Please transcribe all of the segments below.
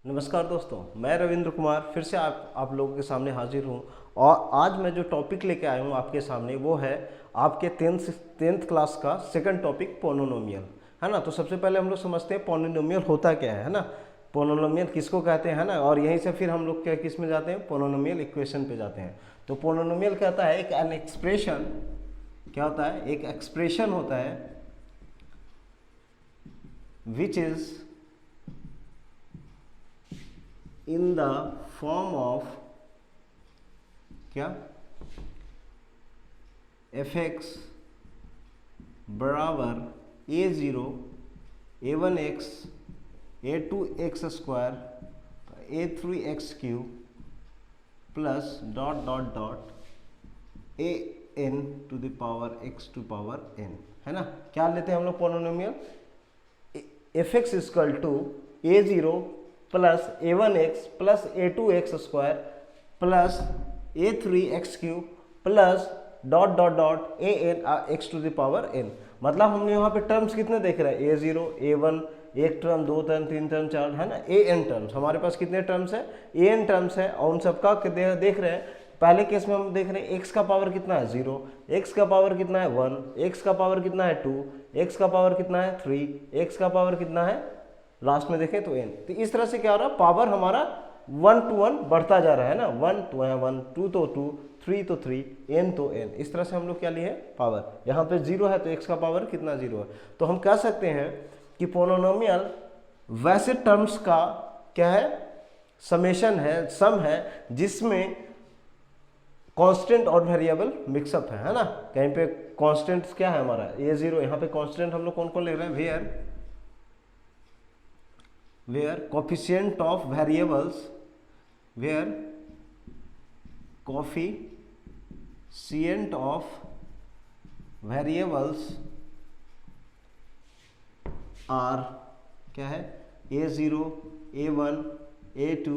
नमस्कार दोस्तों, मैं रविंद्र कुमार फिर से आप लोगों के सामने हाजिर हूँ। और आज मैं जो टॉपिक लेके आया हूँ आपके सामने वो है आपके टेंथ क्लास का सेकंड टॉपिक पोनोनोमियल, है ना। तो सबसे पहले हम लोग समझते हैं पोनोनोमियल होता क्या है ना। पोनोनोमियल किसको कहते हैं ना, और यहीं से फिर हम लोग क्या किस में जाते हैं, पोनोनोमियल इक्वेशन पे जाते हैं। तो पोनोनोमियल कहता है एक एन एक्सप्रेशन, क्या होता है, एक एक्सप्रेशन होता है which is in the form of क्या fx बराबर a0 a1x a2x square a3x cube plus dot dot dot a n to the power x to power n, है ना। क्या लेते हैं हम लोग polynomial, fx equal to a0 plus a1x plus a2x square plus a3x cube plus dot dot dot an x to the power n। मतलब हमने यहाँ पे टर्म्स कितने देख रहे हैं, a0 a1 एक टर्म, दो टर्म, तीन टर्म, चार, है ना, an टर्म्स। हमारे पास कितने टर्म्स है, an टर्म्स है, और उन सबका देख रहे हैं। पहले केस में हम देख रहे हैं x का पावर कितना है 0, x का पावर कितना है 1, x का पावर कितना है 2, x का पावर कितना है 3, x का पावर कितना है लास्ट में देखें तो n। तो इस तरह से क्या हो रहा है, पावर हमारा 1 to 1 बढ़ता जा रहा है ना, 1 तो है 1, 2 तो 2, 3 तो 3, n तो n। इस तरह से हम लोग क्या लिए पावर, यहाँ पे 0 है तो x का पावर कितना 0 है। तो हम कह सकते हैं कि पोनोनोमियल वैसे टर्म्स का क्या है, समेशन है, सम है, जिसमें कांस्टेंट और वेरिएबल मिक्सअप है ना। कहीं पे कांस्टेंट क्या है हमारा a0, यहाँ पे कांस्टेंट हम लोग कौन कौन ले रहे हैं, where coefficient of variables, where coefficient of variables are क्या है a0 a1 a2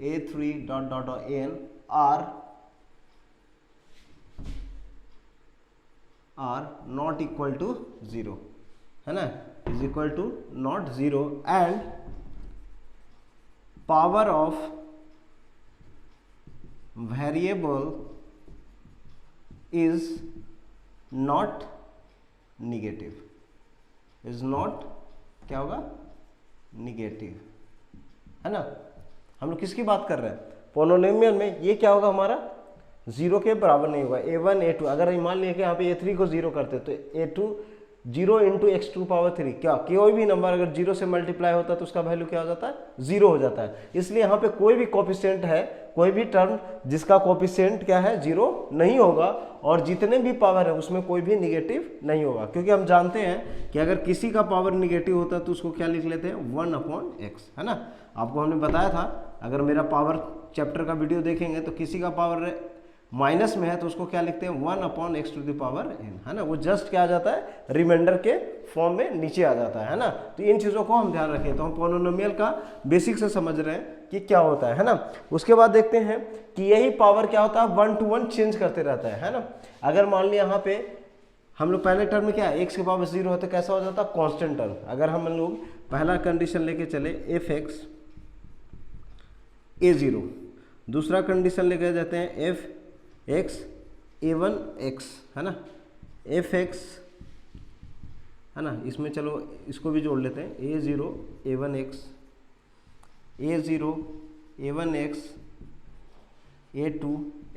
a3 dot dot dot n are not equal to 0, है ना, is equal to not 0 and power of variable is not negative, is not क्या होगा, negative, है ना। हम लोग किसकी बात कर रहे हैं, पोनोनोमियल में ये क्या होगा हमारा 0 के बराबर नहीं होगा। a1 a2 अगर मान लिया कि यहाँ पे a3 को 0 करते तो a2 0 into x to power 3, क्या कोई भी नंबर अगर 0 से मल्टीप्लाई होता है तो उसका वैल्यू क्या हो जाता है, 0 हो जाता है। इसलिए यहाँ पे कोई भी कोफिशिएंट है, कोई भी टर्म जिसका कोफिशिएंट क्या है 0 नहीं होगा, और जितने भी पावर है उसमें कोई भी निगेटिव नहीं होगा। क्योंकि हम जानते हैं कि अगर किसी का पावर निगेटिव होता है तो उसको क्या लिख लेते हैं 1/x, है ना। आपको हमने बताया था, अगर मेरा पावर चैप्टर का वीडियो देखेंगे तो किसी का पावर माइनस में है तो उसको क्या लिखते हैं 1/x to the power n, है ना। वो जस्ट क्या आ जाता है, रिमाइंडर के फॉर्म में नीचे आ जाता है ना। तो इन चीज़ों को हम ध्यान रखें। तो हम पोनोनोमियल का बेसिक से समझ रहे हैं कि क्या होता है ना। उसके बाद देखते हैं कि यही पावर क्या होता है 1 to 1 चेंज करते रहता है ना। अगर मान लिया यहाँ पे हम लोग पहले टर्म में क्या है, x के पावर 0 है तो कैसा हो जाता है, कॉन्स्टेंट टर्म। अगर हम लोग पहला कंडीशन लेके चले fx a0, दूसरा कंडीशन लेके जाते हैं f(x) a1x, है ना, f(x), है ना। इसमें चलो इसको भी जोड़ लेते हैं a0 a1x a0 a1x a2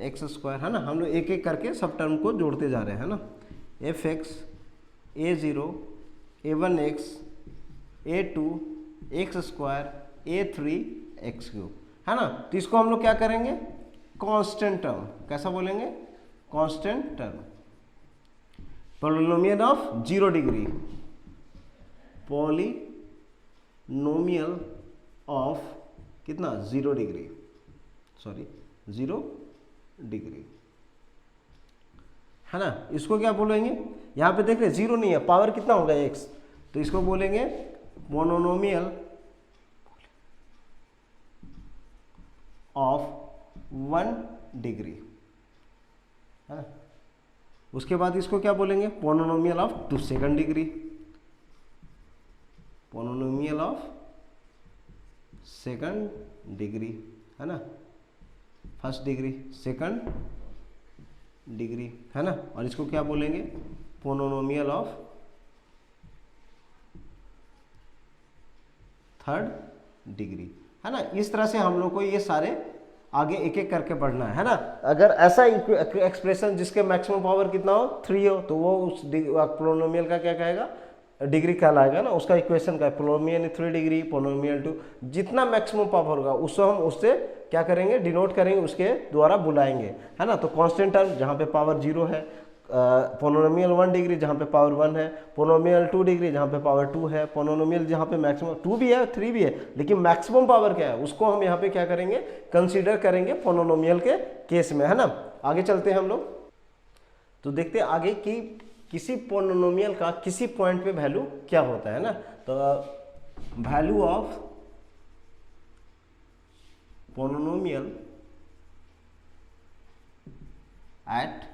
x square, है ना। हम लोग एक एक करके सब टर्म को जोड़ते जा रहे हैं, है ना। f(x) a0 a1x a2 x square a3 x cube, है ना। तो इसको हम लोग क्या करेंगे, कांस्टेंट टर्म, कैसा बोलेंगे, constant term. Polynomial of 0 degree, polynomial of कितना 0 डिग्री, सॉरी 0 डिग्री, है ना। इसको क्या बोलेंगे, यहाँ पे देख रहे 0 नहीं है, पावर कितना होगा x, तो इसको बोलेंगे पोलिनोमियल ऑफ 1 डिग्री, है ना। उसके बाद इसको क्या बोलेंगे, polynomial of 2 second degree, polynomial of second degree, है ना, फर्स्ट डिग्री, सेकंड डिग्री, है ना, और इसको क्या बोलेंगे, पोलिनोमियल ऑफ थर्ड डिग्री, है ना। इस तरह से हम लोग को ये सारे आगे एक एक करके पढ़ना है ना। अगर ऐसा एक्सप्रेशन जिसके मैक्सिमम पावर कितना हो 3 हो तो वो उस पोलिनोमियल का क्या कहेगा, डिग्री कहलाएगा ना, उसका इक्वेशन का पोलिनोमियल 3 डिग्री, पोलिनोमियल 2, जितना मैक्सिमम पावर होगा उसको हम उससे क्या करेंगे, डिनोट करेंगे, उसके द्वारा बुलाएंगे, है ना। तो कांस्टेंट टर्म जहाँ पे पावर 0 है, पोलिनोमियल 1 डिग्री जहाँ पे पावर 1 है, पोलिनोमियल 2 डिग्री जहाँ पे पावर 2 है, पोलिनोमियल जहाँ पे मैक्सिमम 2 भी है 3 भी है, लेकिन मैक्सिमम पावर क्या है उसको हम यहाँ पे क्या करेंगे, कंसीडर करेंगे पोलिनोमियल के केस में, है ना। आगे चलते हैं हम लोग, तो देखते हैं आगे कि किसी पोलिनोमियल का किसी पॉइंट पे वैल्यू क्या होता है ना। तो value of polynomial at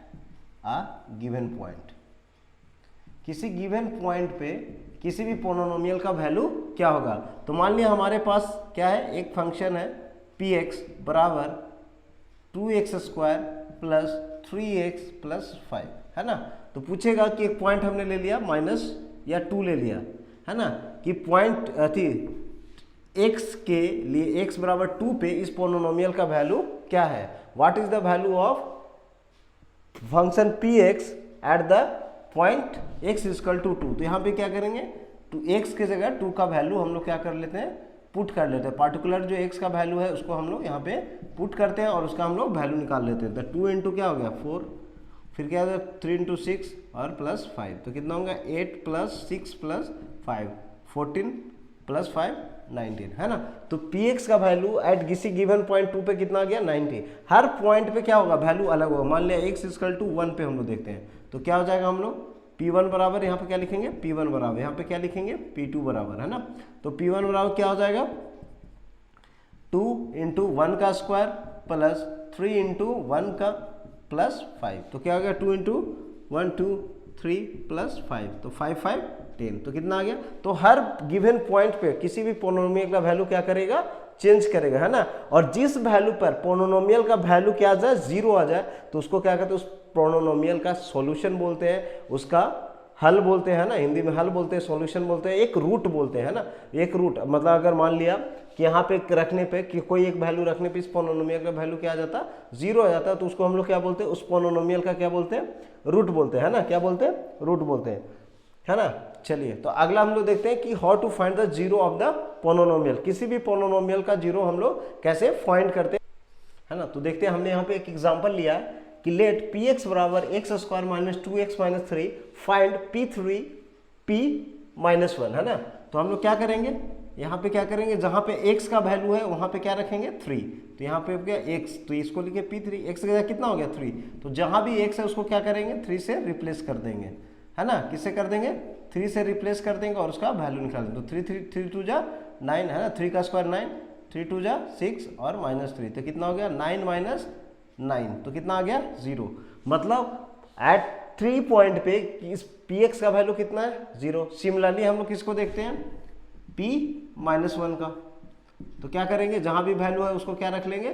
a given point, किसी गिवन पॉइंट पे किसी भी पोलिनोमियल का वैल्यू क्या होगा। तो मान लिया हमारे पास क्या है, एक फंक्शन है px बराबर 2x square plus 3x plus 5, है ना। तो पूछेगा कि एक पॉइंट हमने ले लिया माइनस या 2 ले लिया, है ना, कि पॉइंट थी x के लिए x बराबर 2 पे इस पोलिनोमियल का वैल्यू क्या है, what is the value of function px at the point x equal to 2। तो यहाँ पे क्या करेंगे, तो x के जगह 2 का वैल्यू हम लोग क्या कर लेते हैं, पुट कर लेते हैं, पार्टिकुलर जो x का वैल्यू है उसको हम लोग यहाँ पे पुट करते हैं और उसका हम लोग वैल्यू निकाल लेते हैं। तो 2 इंटू क्या हो गया 4, फिर क्या हो गया 3 इंटू 6 और प्लस 5, तो कितना होगा 8 प्लस 6 प्लस 5 14 प्लस 5 19, है ना। तो px का वैल्यू एट किसी गिवन पॉइंट 2 पे कितना आ गया 90। हर पॉइंट पे क्या होगा, वैल्यू अलग होगा। मान लिया x इक्वल टू 1 पे हम लोग देखते हैं, तो क्या हो जाएगा, हम लोग p1 बराबर यहाँ पे क्या लिखेंगे, p1 बराबर यहाँ पे क्या लिखेंगे, p2 बराबर, है ना। तो p1 बराबर क्या हो जाएगा 2 इंटू 1 का स्क्वायर प्लस 3 इंटू 1 का प्लस 5, तो क्या हो गया 2 इंटू 1 2 3 प्लस 5, तो 5 5 10, तो कितना आ गया। तो हर गिवन पॉइंट पे किसी भी पोलिनोमियल का वैल्यू क्या करेगा, चेंज करेगा, है ना। और जिस वैल्यू पर पोलिनोमियल का वैल्यू क्या आ जाए 0 आ जाए तो उसको क्या कहते हैं, उस पोलिनोमियल का सॉल्यूशन बोलते हैं, उसका हल बोलते हैं ना, हिंदी में हल बोलते हैं, सॉल्यूशन बोलते हैं, एक रूट बोलते हैं ना। एक रूट मतलब अगर मान लिया कि यहाँ पे रखने पे कि कोई एक वैल्यू रखने पे इस पोलिनोमियल का वैल्यू क्या आ जाता 0 आ जाता, तो उसको हम लोग क्या बोलते हैं, उस पोलिनोमियल का क्या बोलते हैं, रूट बोलते हैं, है ना। क्या बोलते हैं, रूट बोलते हैं, है ना। चलिए तो अगला हम लोग देखते हैं कि how to find the zero of the polynomial, किसी भी पोलिनोमियल का जीरो हम लोग कैसे फाइंड करते हैं, है ना। तो देखते हैं, हमने यहाँ पे एक एग्जांपल लिया है कि लेट px बराबर x square minus 2x minus 3 find p3 p minus 1, है ना। तो हम लोग क्या करेंगे, यहाँ पे क्या करेंगे, जहाँ पे x का वैल्यू है वहाँ पे क्या रखेंगे 3, तो यहाँ पे हो गया x, तो इसको लिखे p3, x की जगह कितना हो गया 3, तो जहाँ भी x है उसको क्या करेंगे 3 से रिप्लेस कर देंगे, है ना। किससे कर देंगे, 3 से रिप्लेस कर देंगे और उसका वैल्यू निकाल देंगे। तो 3 2 जा 9, है ना, 3 का स्क्वायर 9, 3 2 जा 6 और माइनस 3, तो कितना हो गया 9 माइनस 9, तो कितना आ गया 0। मतलब एट 3 पॉइंट पे इस px का वैल्यू कितना है 0। सिमिलरली हम लोग किसको देखते हैं, p माइनस 1 का, तो क्या करेंगे, जहां भी वैल्यू है उसको क्या रख लेंगे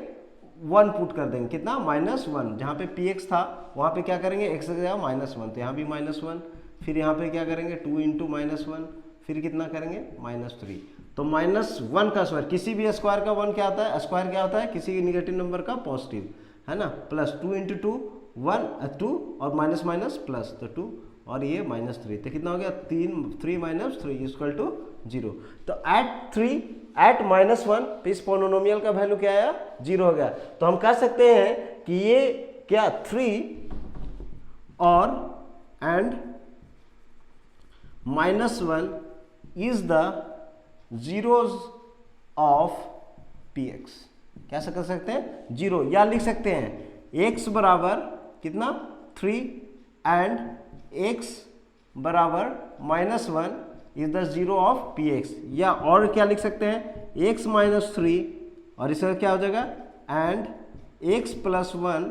1 पुट कर देंगे, कितना माइनस 1, जहाँ पे px था वहाँ पे क्या करेंगे x की जगह माइनस 1, तो यहाँ भी माइनस 1, फिर यहाँ पे क्या करेंगे 2 इंटू माइनस 1, फिर कितना करेंगे माइनस 3, तो माइनस 1 का स्क्वायर, किसी भी स्क्वायर का 1 क्या आता है, स्क्वायर क्या होता है किसी निगेटिव नंबर का पॉजिटिव, है ना, प्लस 2 इंटू 2 1 2 और माइनस माइनस प्लस, तो 2 और ये माइनस 3, तो कितना हो गया 3 माइनस 3 इक्वल टू 0। तो एट माइनस 1 पे इस पोलिनोमियल का वैल्यू क्या आया 0 हो गया। तो हम कह सकते हैं कि ये क्या 3 और and minus 1 is the zeros of px, क्या कर सकते हैं 0, या लिख सकते हैं x बराबर कितना 3 एंड x बराबर minus 1 is the zero of px, या और क्या लिख सकते हैं x माइनस 3 और इसका क्या हो जाएगा and x plus 1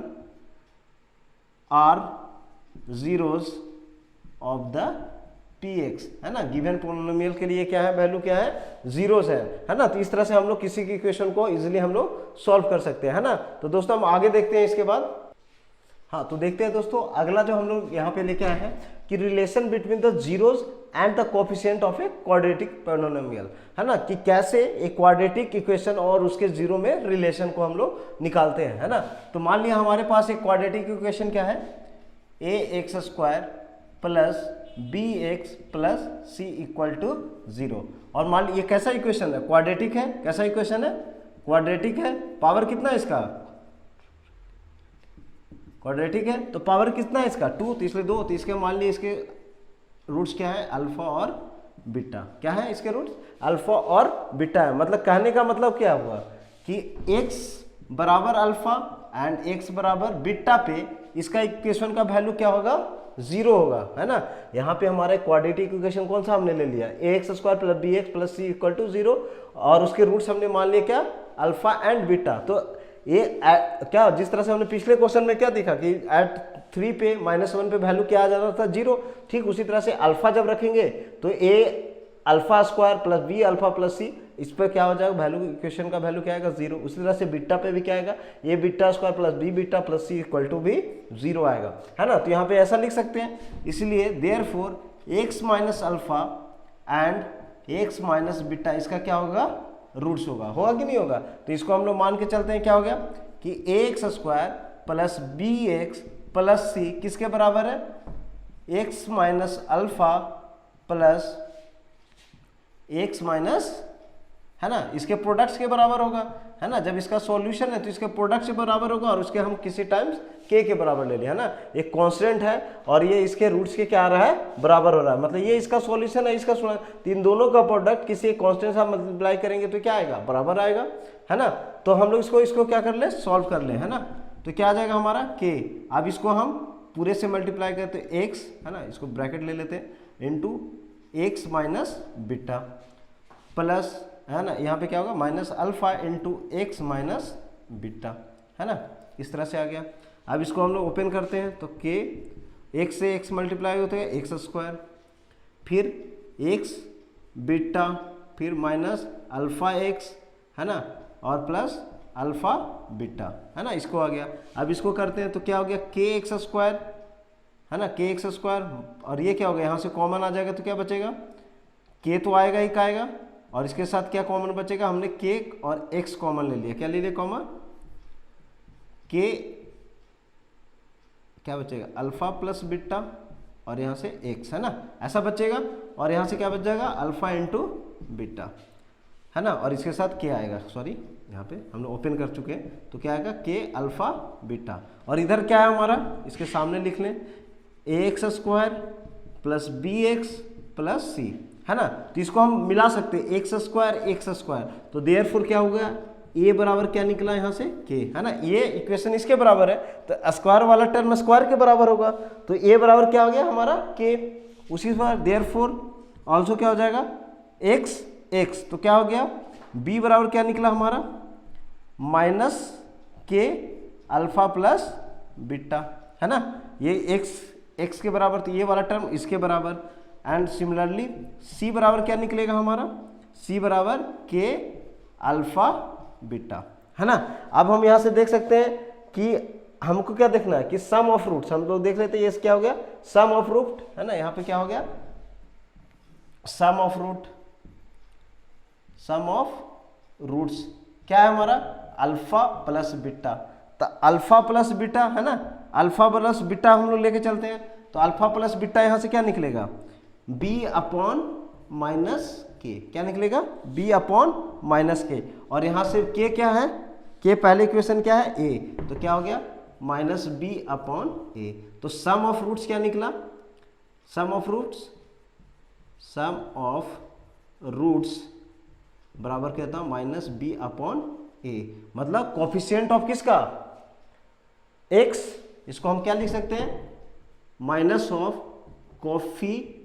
are zeros of the P X, है ना। गिवन पोलिनोमियल के लिए क्या है, वैल्यू क्या है, जीरोस है ना। तो इस तरह से हम लोग किसी की इक्वेशन को इजीली हम लोग सॉल्व कर सकते हैं, है ना। तो दोस्तों हम आगे देखते हैं इसके बाद। हाँ, तो देखते हैं दोस्तों अगला जो हम लोग यहाँ पे लेके आए हैं कि relation between the zeros and the coefficient of a quadratic polynomial, है ना, कि कैसे एक क्वाड्रेटिक इक्वेशन और उसके जीरो में रिलेशन को हम लोग निकालते हैं, है ना। तो मान लिया हमारे पास एक क्वाड्रेटिक इक्वेशन क्या है, a x square plus B x plus C equal to 0। और मान लीजिए कैसा इक्वेशन है, क्वाड्रेटिक है। कैसा इक्वेशन है, क्वाड्रेटिक है। पावर कितना है इसका, क्वाड्रेटिक है तो पावर कितना है इसका 2, तो इसलिए 2। तो इसके मान लीजिए इसके रूट्स क्या है, अल्फा और बीटा। क्या है इसके रूट्स, अल्फा और बीटा है। मतलब कहने का मतलब क्या हुआ कि x बराबर अल्फा एंड x बराबर बीटा पे इसका इक्वेशन का वैल्यू क्या होगा, 0 होगा, है ना। यहाँ पे हमारा क्वाड्रेटिक इक्वेशन कौन सा हमने ले लिया, ax square plus B x plus C equal to 0, और उसके रूट्स हमने मान लिया क्या, अल्फा एंड बीटा। तो ये क्या, जिस तरह से हमने पिछले क्वेश्चन में क्या देखा कि एट 3 पे -1 पे वैल्यू क्या आ जाता था, 0। ठीक उसी तरह से अल्फा जब रखेंगे तो a alpha square plus b alpha plus c, इस पर क्या हो जाएगा, वैल्यू इक्वेशन का वैल्यू क्या आएगा, 0। उसी तरह से बीटा पे भी क्या आएगा, a beta square plus b beta plus C equal to भी 0 आएगा, है ना। तो यहाँ पे ऐसा लिख सकते हैं, इसलिए therefore x minus alpha and x minus beta इसका क्या होगा, रूट्स होगा कि नहीं होगा। तो इसको हम लोग मान के चलते हैं, क्या हो गया कि x square plus B x plus c किसके बराबर है, x minus alpha plus x minus, है ना, इसके प्रोडक्ट्स के बराबर होगा, है ना। जब इसका सॉल्यूशन है तो इसके प्रोडक्ट के बराबर होगा और उसके हम किसी टाइम्स के बराबर ले लिया, है ना। एक कांस्टेंट है और ये इसके रूट्स के क्या आ रहा है, बराबर हो रहा है। मतलब ये इसका सॉल्यूशन है, इसका तो इन दोनों का प्रोडक्ट किसी कांस्टेंट से मल्टीप्लाई करेंगे तो क्या आएगा, बराबर आएगा, है ना। तो हम लोग इसको क्या कर ले, सॉल्व कर ले, है ना। तो क्या आ जाएगा हमारा के। अब इसको हम पूरे से मल्टीप्लाई करते एक्स, है ना, इसको ब्रैकेट ले लेते हैं into x minus beta plus, है ना, यहाँ पे क्या होगा minus alpha into x minus beta, है ना। इस तरह से आ गया। अब इसको हम लोग ओपन करते हैं तो के एक्स से एक्स मल्टीप्लाई होते हैं एक्स स्क्वायर, फिर एक्स बीटा, फिर माइनस अल्फा एक्स, है ना, और प्लस अल्फा बीटा, है ना। इसको आ गया। अब इसको करते हैं तो क्या हो गया, के एक्स स्क्वायर, है ना, के एक्स स्क्वायर, और ये क्या हो गया, यहाँ से कॉमन आ जाएगा तो क्या बचेगा, के तो आएगा ही आएगा, और इसके साथ क्या कॉमन बचेगा, हमने के और एक्स कॉमन ले लिया। क्या ले लिया कॉमन, के क्या बचेगा, अल्फा प्लस बीटा और यहाँ से एक्स, है ना, ऐसा बचेगा। और यहाँ से क्या बच जाएगा, अल्फा इंटू बीटा, है ना, और इसके साथ के आएगा, सॉरी यहाँ पे हम लोग ओपन कर चुके हैं तो क्या आएगा, के अल्फा बीटा। और इधर क्या है हमारा, इसके सामने लिख लें, a x square plus B x plus c, है ना। तो इसको हम मिला सकते हैं, एक्स स्क्वायर, तो देयरफॉर क्या हो गया, ए बराबर क्या निकला यहाँ से के, है ना। ये इक्वेशन इसके बराबर है तो स्क्वायर वाला टर्म स्क्वायर के बराबर होगा, तो ए बराबर क्या हो गया हमारा के। उसी बार देयरफॉर ऑल्सो क्या हो जाएगा, एक्स, तो क्या हो गया, बी बराबर क्या निकला हमारा, माइनस के अल्फा प्लस बीटा, है ना। ये एक्स के बराबर, तो ये वाला टर्म इसके बराबर। एंड सिमिलरली सी बराबर क्या निकलेगा हमारा, सी बराबर के अल्फा बीटा, है ना। अब हम यहाँ से देख सकते हैं कि हमको क्या देखना है कि सम ऑफ रूट्स, हम लोग देख लेते हैं, ये क्या हो गया, सम ऑफ रूट, है ना। यहाँ पे क्या हो गया, सम ऑफ रूट्स क्या है हमारा, अल्फा प्लस बीटा। तो अल्फा प्लस बीटा, है ना, अल्फा प्लस बीटा हम लोग लेके चलते हैं तो अल्फा प्लस बीटा यहाँ से क्या निकलेगा, बी अपॉन माइनस के, क्या निकलेगा, बी अपॉन माइनस के। और यहाँ से के क्या है, के पहले इक्वेशन क्या है, ए, तो क्या हो गया माइनस बी अपॉन ए। तो सम ऑफ रूट्स क्या निकला, सम ऑफ रूट्स बराबर क्या था, माइनस बी अपॉन ए। मतलब कोफिशिएंट ऑफ किसका, एक्स, इसको हम क्या लिख सकते हैं, minus of coefficient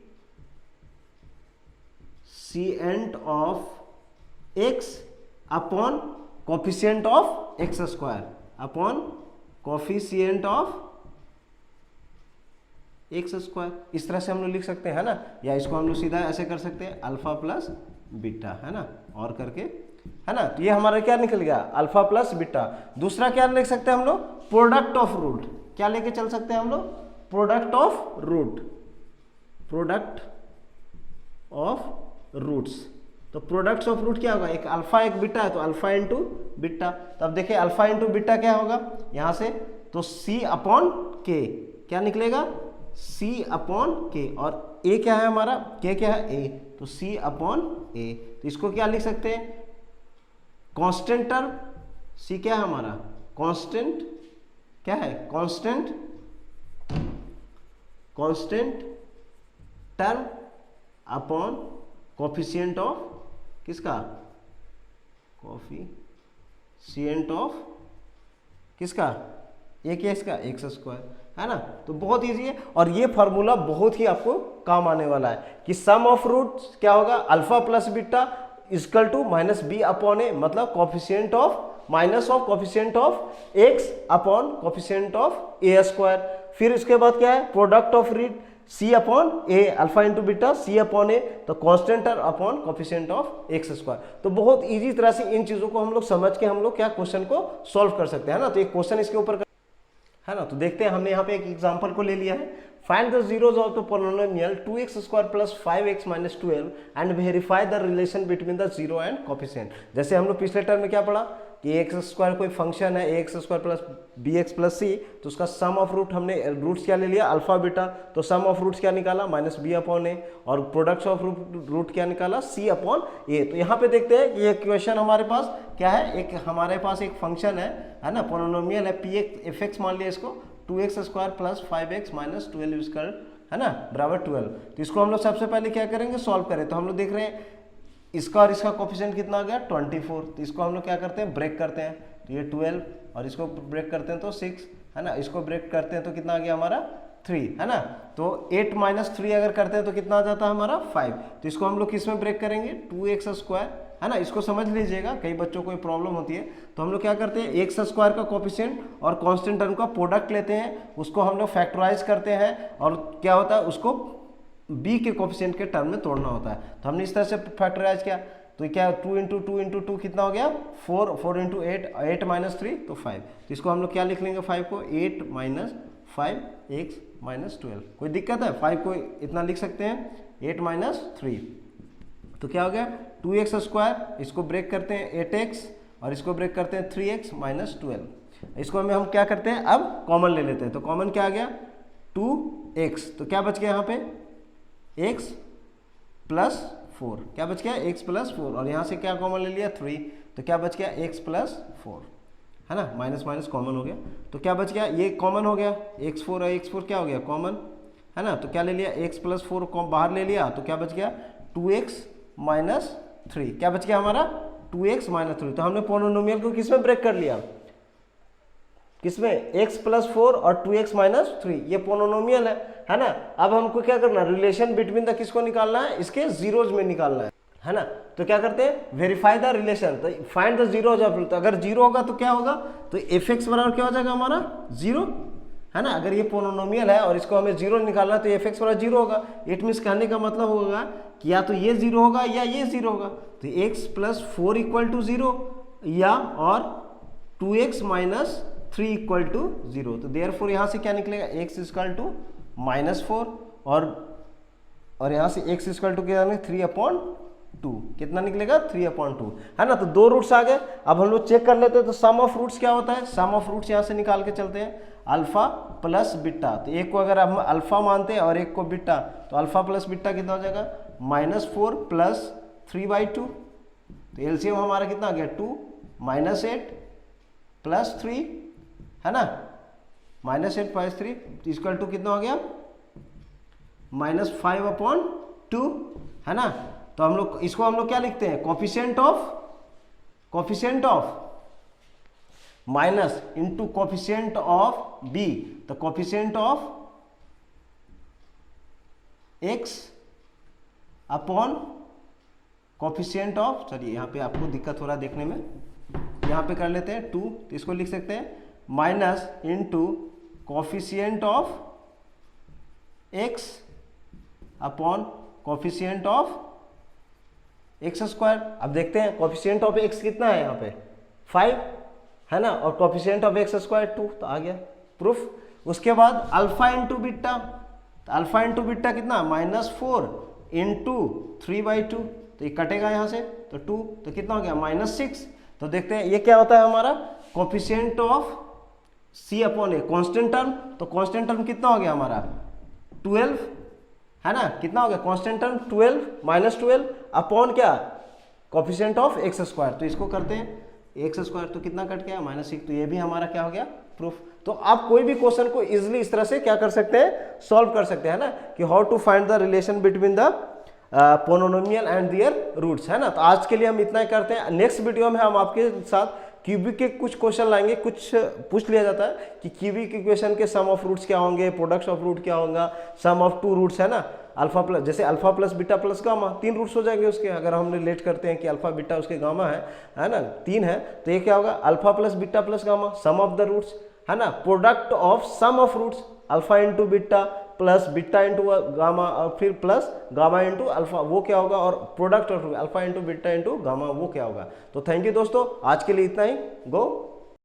of x upon coefficient of x square upon coefficient of x square, इस तरह से हम लोग लिख सकते हैं, है ना। या इसको हम लोग सीधा ऐसे कर सकते हैं अल्फा प्लस बीटा, है ना, और करके, है ना। तो ये हमारा क्या निकल गया, अल्फा प्लस बीटा। दूसरा क्या लिख सकते हैं हम लोग, प्रोडक्ट ऑफ रूट। क्या लेके चल सकते हैं हम लोग, product of root, product of roots. तो प्रोडक्ट्स ऑफ रूट क्या होगा, एक अल्फा एक बीटा है, तो अल्फा इंटू बीटा। तो अब देखिए अल्फा इंटू बीटा क्या होगा यहाँ से, तो सी अपॉन के, क्या निकलेगा, सी अपॉन के। और ए क्या है हमारा, के क्या है, ए, तो सी अपॉन ए। तो इसको क्या लिख सकते हैं, कांस्टेंट टर्म, सी क्या है हमारा, कांस्टेंट, क्या है, constant, constant term upon coefficient of किसका, कोफिशिएंट ऑफ किसका, ये क्या, इसका एक्स स्क्वायर, है ना। तो बहुत इजी है, और ये फार्मूला बहुत ही आपको काम आने वाला है कि सम ऑफ रूट क्या होगा, alpha plus beta equal to minus b upon a, मतलब coefficient of minus of coefficient of x upon coefficient of a square. फिर इसके बाद क्या है, product of root c upon a, alpha into beta c upon a, तो constant term upon coefficient of x square. तो बहुत easy तरह से इन चीजों को हम लोग समझ के हम लोग क्या क्वेश्चन को सॉल्व कर सकते हैं, है ना। तो एक क्वेश्चन इसके ऊपर, है ना। तो देखते हैं, हमने यहाँ पे एक एग्जांपल को ले लिया है, find the zeros of the polynomial 2x square plus 5x minus 12 and verify the relation between the zero and coefficient. जैसे हम लोग पिछले टर्म में क्या पढ़ा कि एक्स स्क्वायर कोई फंक्शन है, x square plus B x plus c, तो उसका सम ऑफ रूट हमने रूट्स क्या ले लिया, अल्फा बीटा, तो सम ऑफ रूट्स क्या निकाला, माइनस बी अपॉन ए, और प्रोडक्ट्स ऑफ रूट क्या निकाला, सी अपॉन ए। तो यहाँ पे देखते हैं कि ये क्वेश्चन हमारे पास क्या है, एक हमारे पास एक फंक्शन है ना, पोलिनोमियल है पी एक्स एफ एक्स, मान लिया इसको 2x square plus 5x minus 12 square, है ना, बराबर 12। तो इसको हम लोग सबसे पहले क्या करेंगे, सॉल्व करें। तो हम लोग देख रहे हैं इसका और इसका कोफिशिएंट कितना आ गया, 24। तो इसको हम लोग क्या करते हैं, ब्रेक करते हैं, तो ये 12, और इसको ब्रेक करते हैं तो 6, है ना, इसको ब्रेक करते हैं तो कितना आ गया हमारा 3, है ना। तो 8 माइनस 3 अगर करते हैं तो कितना आ जाता है हमारा 5। तो इसको हम लोग किस में ब्रेक करेंगे, 2x स्क्वायर, है ना। इसको समझ लीजिएगा, कई बच्चों को प्रॉब्लम होती है। तो हम लोग क्या करते हैं, एक्स स्क्वायर का कोफिशिएंट और कांस्टेंट टर्म का प्रोडक्ट लेते हैं, उसको हम लोग फैक्टराइज करते हैं, और क्या होता है, उसको b के कोफिशिएंट के टर्म में तोड़ना होता है। तो हमने इस तरह से फैक्टराइज किया, तो क्या 2 इंटू 2 इंटू 2 कितना हो गया 4, 4 इंटू 8, 8 माइनस 3 तो 5। तो इसको हम लोग क्या लिख लेंगे, 5 को 8 माइनस 5 x माइनस 12। कोई दिक्कत है, 5 को इतना लिख सकते हैं, 8 माइनस 3, तो क्या हो गया 2x स्क्वायर, इसको ब्रेक करते हैं 8x, और इसको ब्रेक करते हैं 3x माइनस 12। इसको हम क्या करते हैं, अब कॉमन ले लेते हैं। तो कॉमन क्या आ गया 2x, तो क्या बच गया यहाँ पे x प्लस 4, क्या बच गया x प्लस 4, और यहाँ से क्या कॉमन ले लिया 3, तो क्या बच गया x प्लस 4, है ना, माइनस माइनस कॉमन हो गया। तो क्या बच गया, ये कॉमन हो गया x4, और x4 क्या हो गया कॉमन, है ना। तो क्या ले लिया x प्लस 4 को बाहर ले लिया, तो क्या बच गया 2x माइनस 3, क्या बच गया हमारा 2x माइनस 3। तो हमने पोलिनोमियल को किस में ब्रेक कर लिया, किसमें, x प्लस 4 और 2x माइनस 3, ये पोलिनोमियल है ना। अब हमको क्या करना, रिलेशन बिटवीन द किसको निकालना है, इसके जीरोज में निकालना है ना। तो क्या करते हैं, वेरीफाई द रिलेशन, तो फाइंड द जीरोज ऑफ, तो अगर जीरो होगा तो क्या होगा, तो fx बराबर क्या हो जाएगा हमारा 0, है ना। अगर ये पोलिनोमियल है और इसको हमें जीरो निकालना है तो fx बराबर 0 होगा। इट मीन्स कहने का मतलब होगा कि या तो ये 0 होगा या ये 0 होगा। तो x प्लस 4 इक्वल टू 0, या और 2x माइनस 3 इक्वल टू 0। तो देयरफॉर यहाँ से क्या निकलेगा, x इक्वल टू माइनस 4, और यहाँ से x इक्वल टू क्या, 3/2, कितना निकलेगा 3/2, है ना। तो दो रूट्स आ गए। अब हम लोग चेक कर लेते हैं, तो सम ऑफ रूट्स क्या होता है, सम ऑफ रूट्स यहाँ से निकाल के चलते हैं, अल्फा प्लस बीटा। तो एक को अगर हम अल्फा मानते हैं और एक को बीटा, तो अल्फा प्लस बीटा कितना हो जाएगा -4 प्लस 3/2। तो एलसीएम हमारा कितना आ गया 2 -8 प्लस 3, है ना, -8 प्लस 3 इक्वल टू कितना हो गया -5/2, है ना। तो हम लोग इसको हम लोग क्या लिखते हैं, coefficient of minus into coefficient of b. तो coefficient of x upon coefficient of, चलिए यहाँ पे आपको दिक्कत हो रहा है देखने में, यहाँ पे कर लेते हैं 2, तो इसको लिख सकते हैं minus into coefficient of x upon coefficient of x square. अब देखते हैं कोफिशिएंट ऑफ एक्स कितना है यहाँ पे 5 है ना, और कोफिशिएंट ऑफ एक्स स्क्वायर 2, तो आ गया प्रूफ। उसके बाद अल्फा इंटू बीटा, तो अल्फा इंटू बीटा कितना -4 इंटू 3/2, तो ये कटेगा यहाँ से तो 2, तो कितना हो गया -6। तो देखते हैं ये क्या होता है हमारा coefficient of C upon A constant term, तो कांस्टेंट टर्म कितना हो गया हमारा 12 है ना, कितना हो गया कांस्टेंट टर्म 12 -12 अपॉन क्या कोफिशिएंट ऑफ एक्स स्क्वायर, तो इसको करते हैं एक्स स्क्वायर, तो कितना कट गया -6, तो ये भी हमारा क्या हो गया प्रूफ। तो आप कोई भी क्वेश्चन को इजिली इस तरह से क्या कर सकते हैं सॉल्व कर सकते हैं ना, कि how to find the relation between the polynomial and their roots, है ना। तो आज के लिए हम इतना ही करते हैं। नेक्स्ट वीडियो में हम आपके साथ क्यूबिक के कुछ क्वेश्चन लाएंगे। कुछ पूछ लिया जाता है कि क्यूबिक इक्वेशन के सम ऑफ रूट्स क्या होंगे, प्रोडक्ट्स ऑफ रूट क्या होगा, सम ऑफ 2 रूट्स, है ना, अल्फा प्लस, जैसे alpha plus beta plus gamma 3 roots हो जाएंगे उसके, अगर हम रिलेट करते हैं कि अल्फा बीटा उसके गामा है ना, 3 है, तो ये क्या होगा alpha plus beta plus gamma sum of the roots, है ना, product of sum of roots alpha into beta plus beta into gamma और फिर प्लस गामा इंटू अल्फा, वो क्या होगा, और product of alpha into beta into gamma वो क्या होगा। तो थैंक यू दोस्तों, आज के लिए इतना ही। गो